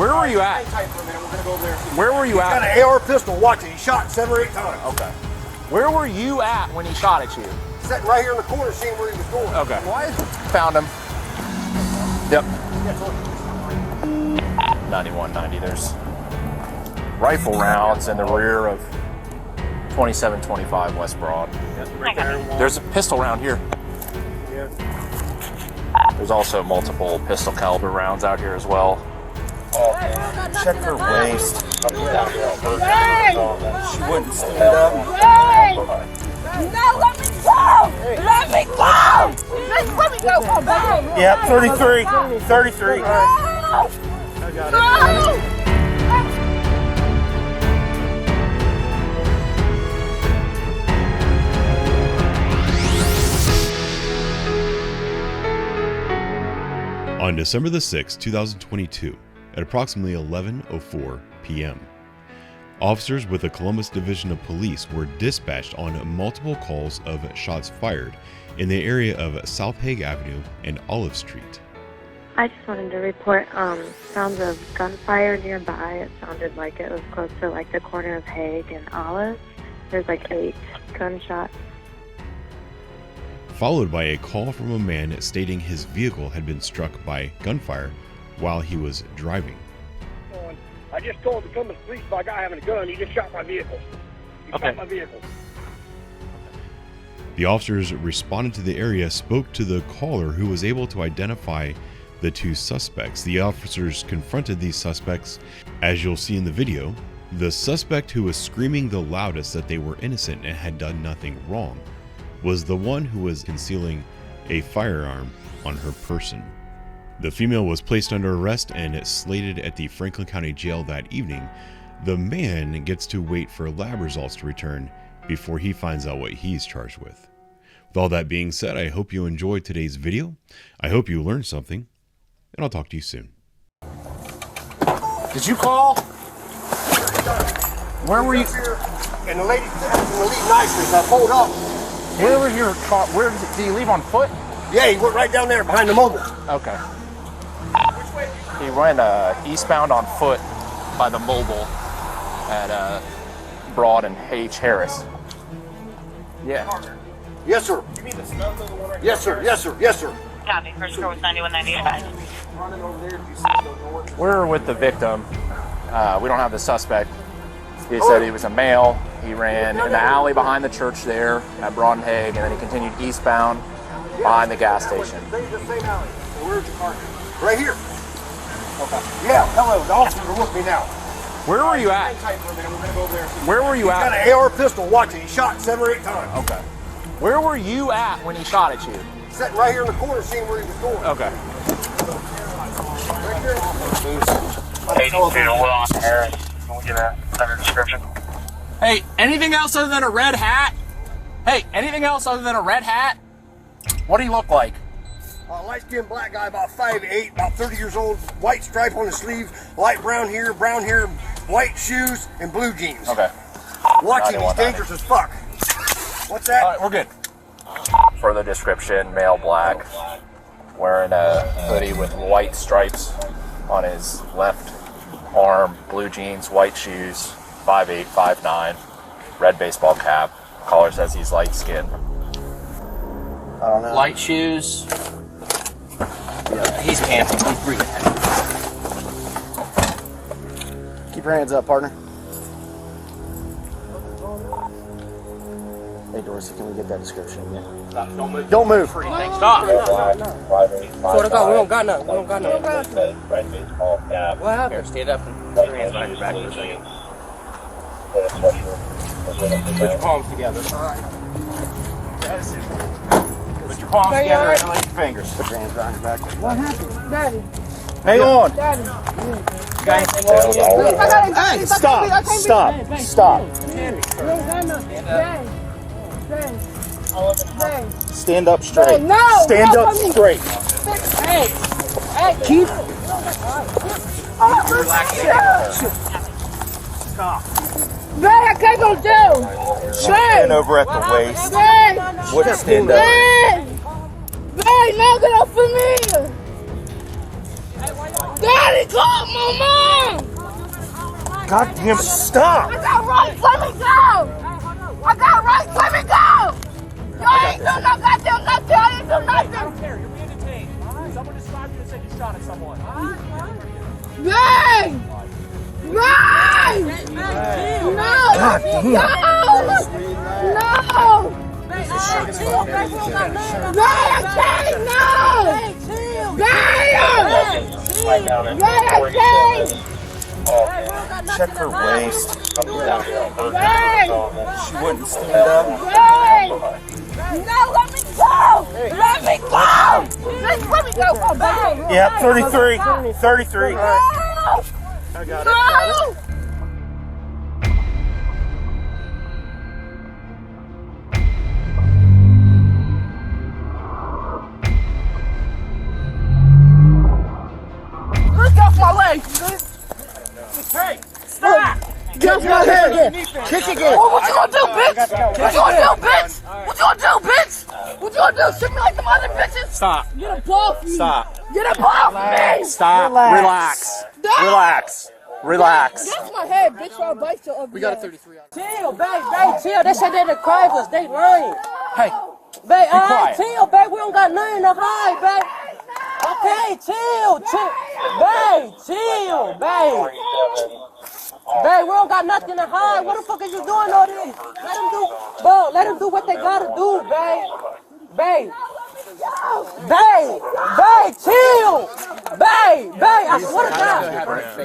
Where were you at? Hang tight for a minute. We're gonna go over there. Where were you He's at? got an AR pistol. Watch it. He shot 7 or 8 times. Okay. Where were you at when he shot at you? Sitting right here in the corner, seeing where he was going. Okay. Found him. Yep. 9190. There's rifle rounds in the rear of 2725 West Broad. There's a pistol round here. There's also multiple pistol caliber rounds out here as well. Oh, check her waist. She wouldn't stand up. No, let me go! Let me go! Let me go! Yeah, 33. 33. No! I got it. No! On December the 6th, 2022, at approximately 11:04 p.m., officers with the Columbus Division of Police were dispatched on multiple calls of shots fired in the area of South Hague Avenue and Olive Street. I just wanted to report sounds of gunfire nearby. It sounded like it was close to like the corner of Hague and Olive. There's like 8 gunshots. Followed by a call from a man stating his vehicle had been struck by gunfire while he was driving. I just told the Columbus police about a guy having a gun. He just shot my vehicle. He shot my vehicle. The officers responded to the area, spoke to the caller who was able to identify the 2 suspects. The officers confronted these suspects. As you'll see in the video, the suspect who was screaming the loudest that they were innocent and had done nothing wrong was the one who was concealing a firearm on her person. The female was placed under arrest and slated at the Franklin County Jail that evening. The man gets to wait for lab results to return before he finds out what he's charged with. With all that being said, I hope you enjoyed today's video. I hope you learned something, and I'll talk to you soon. Did you call? Where were you? And the lady asked him to leave nicely, so I pulled up. Where was your car? Where did you leave on foot? Yeah, he went right down there behind the mobile. Okay. He went eastbound on foot by the mobile at Broad and H. Harris. Yeah. Yes, sir. You mean the snow the one right Yes, sir. Yes, sir. Yes, sir. Copy. First floor was 9195. Running over there. You see the north. We're with the victim. We don't have the suspect. He said he was a male. He ran in the alley behind the church there at Broad and Hague, and then he continued eastbound behind the gas station. The same alley. So where's your car? Right here. Okay. Yeah, hello. The officers are with me now. Where were you at? Hang tight for a minute. We're gonna go over there. Where were you He's got at? an AR pistol. Watch it. He shot 7 or 8 times. Okay. Where were you at when he shot at you? Sitting right here in the corner, seeing where he was going. Okay. Right here. 82 Will on Harris. Can we get a better description? Hey, anything else other than a red hat? Hey, anything else other than a red hat? What do you look like? Light-skinned black guy, about 5'8", about 30 years old, white stripe on his sleeve, light brown hair, white shoes, and blue jeans. Okay. Watch him, he's dangerous as fuck. What's that? All right, we're good. Further description, male black, wearing a hoodie with white stripes on his left arm, blue jeans, white shoes, 5'8", 5'9", red baseball cap. Caller says he's light-skinned. I don't know. Light shoes. Yeah, he's camping. He's breathing heavy. Keep your hands up, partner. Hey, Dorsey, can we get that description again? Don't move. Don't move. Stop. Swear to God, we don't got none. We don't got none. Red baseball cap. What happened? Here, stand up and put your hands behind your back for a second. Put your palms together. All right. Put your palms together and lift your fingers. Put your hands behind your back. What happened? Daddy. Hang on. Daddy. Guys, Hey, stop. Stop. Stop. Stand up straight. No, Stand no, up for me. straight. Hey, hey, keep. Dad, I can't go down. Stand over at the waist. Dad, Wouldn't stand up. Dad, knock it off for me. Daddy, call my mom. God damn, stop! I got rights, let me go! I got rights, let me go! You ain't do nothing, I do nothing, I didn't do nothing! I don't care, you're being detained. Someone described you and said you shot at someone. Bang! Bang! No! No! Bang, I can't! No! Bang! Check her waist. Bang! She wouldn't stand up. Bang! No, let me go! Let me go! Let me go! Bang! Yep, 33. 33. No! I got No! Look off my leg! Hey, stop! Get off my head! Kick again! Oh, what you gonna do, bitch? What you gonna do, bitch? What you gonna do, bitch? What you gonna do? Shoot me like them other bitches? Stop. Get a ball from me! Stop. Get a ball from me! Stop. Relax. Relax. Relax. Get off my head, bitch, or I'll bite your ugly. We got a 33 on. Chill, babe, chill. They said they the crivers, they lying. Hey, Babe, all right, quiet. chill, babe. We don't got nothing to hide, babe. Okay, chill. Babe, chill, babe. Babe, we don't got nothing to hide. What the fuck is you doing all this? Let them do, bro, let them do what they gotta do, babe. Babe. Babe, chill. Babe, I swear to God.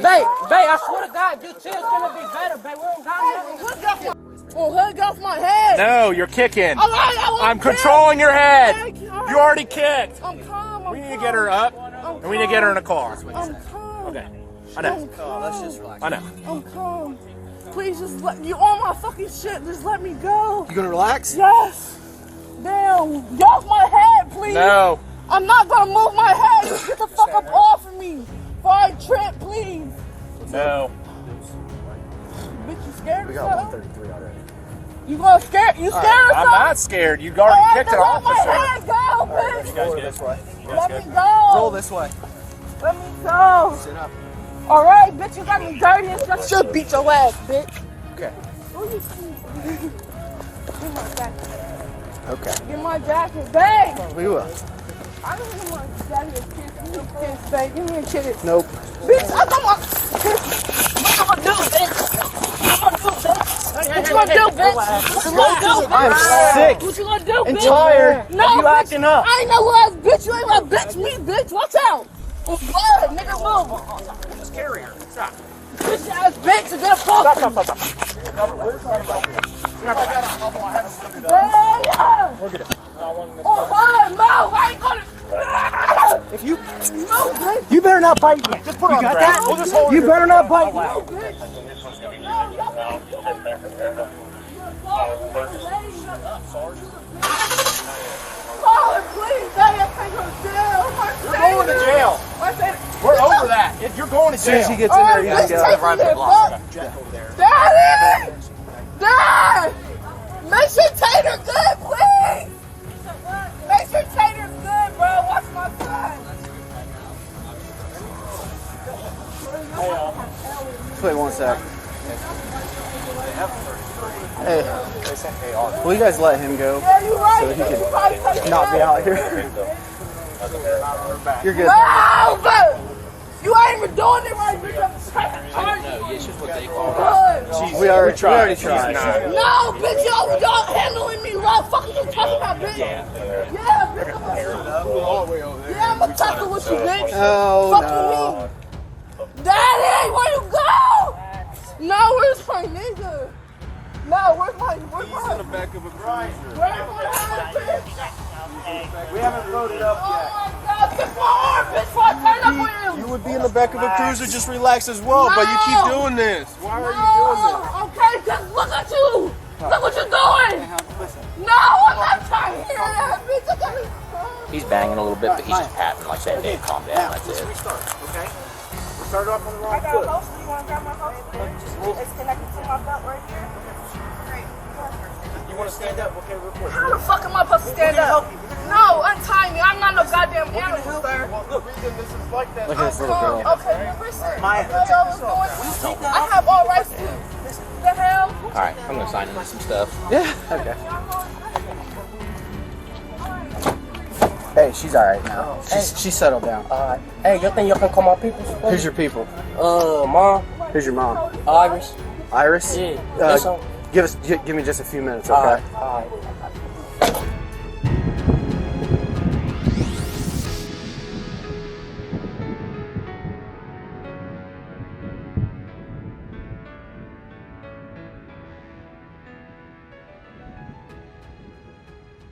Babe, I swear to God, if you chill, it's gonna be better, babe. We don't got nothing. Hood off my head! No, you're kicking. All right, I I'm controlling your head. You already kicked. I'm calm. We need to get her up, and we need to get her in a car. I'm calm. Okay. I know. Let's just relax. I know. I'm calm. Please just let you on my fucking shit. Just let me go. You gonna relax? Yes. Damn. Get off my head, please. No. I'm not gonna move my head. Just get the fuck up off of me. Before I trip, please. No. Bitch, you scared or something? 133 already. You gonna scare? You scared or I'm something? not scared. You already kicked an Let my officer. head go, bitch. Roll this way. Let me go. Roll this way. Let me go. Sit up. All right, bitch, you got me dirty and stuff. Should beat your ass, bitch. Okay. Give my jacket. Okay. Give my jacket, babe. We will. I don't even want to jacket. Give me a kiss, babe. Give me a kiss. Nope. Bitch, I got my. What you gonna do, bitch? What you gonna do, bitch? What you gonna do, bitch? I'm sick What you gonna do, bitch? and tired No, of you bitch. acting up. I ain't no ass bitch. You ain't gonna bitch me, bitch. Watch out. Oh, blood, nigga, move. Just carry her. Stop. Bitch ass bitch, you gonna fuck me. We're good. Oh, fine, move. I ain't gonna. If you Move, bitch. you better not bite me. Just put her on the ground. We'll just hold her. You better not bite me. Oh, please, Dad, take her to jail. You're going to jail. We're over that. You're going to As soon as jail. he gets in there, you can go. Daddy! Dad! Make sure Tater's good, please! Make sure Tater's good, bro. Watch my son. Wait 1 sec. Hey, will you guys let him go Yeah, you right. so he You can right, take it not be back. out here? You're good. No, but you ain't even doing it right. Bitch. I'm trying to It's just what they call good. We already tried. No, bitch, y'all handling me wrong. Fuck you talking about, bitch. Yeah, bitch. Yeah, I'm gonna talk to what you, bitch. Oh, Fuck no. you mean. Daddy, where you go? No, where's my nigga? No, where's my in the back of a grinder. where's my husband? We haven't loaded up Oh yet. my God, get my arm, bitch, before I turn up on you. You would be in the back of a cruiser, just relax as well, but you keep doing this. Why are you doing this? Okay, just look at you. Look what you're doing. No, I'm not trying to hear that, bitch. I gotta... He's banging a little bit, but he's just patting like that. Dave, calm down. That's it. Okay? We started off on the wrong I got a foot. holster. You want to grab my holster? It's connected to my belt right here. Great. You You want to stand up? Okay, real quick. How the fuck am I supposed to stand up? No, untie me. I'm not no goddamn animal, sir. Well, the reason this is like that. Look at this little girl. Okay, listen. I have all rights to. The hell? Alright, I'm gonna sign into some stuff. Yeah. Okay. Hey, she's alright now. She's settled down. Alright. Hey, you think you can call my people? Who's your people? Mom. Who's your mom? Iris. Iris? Yeah. Give me just a few minutes, okay? Alright.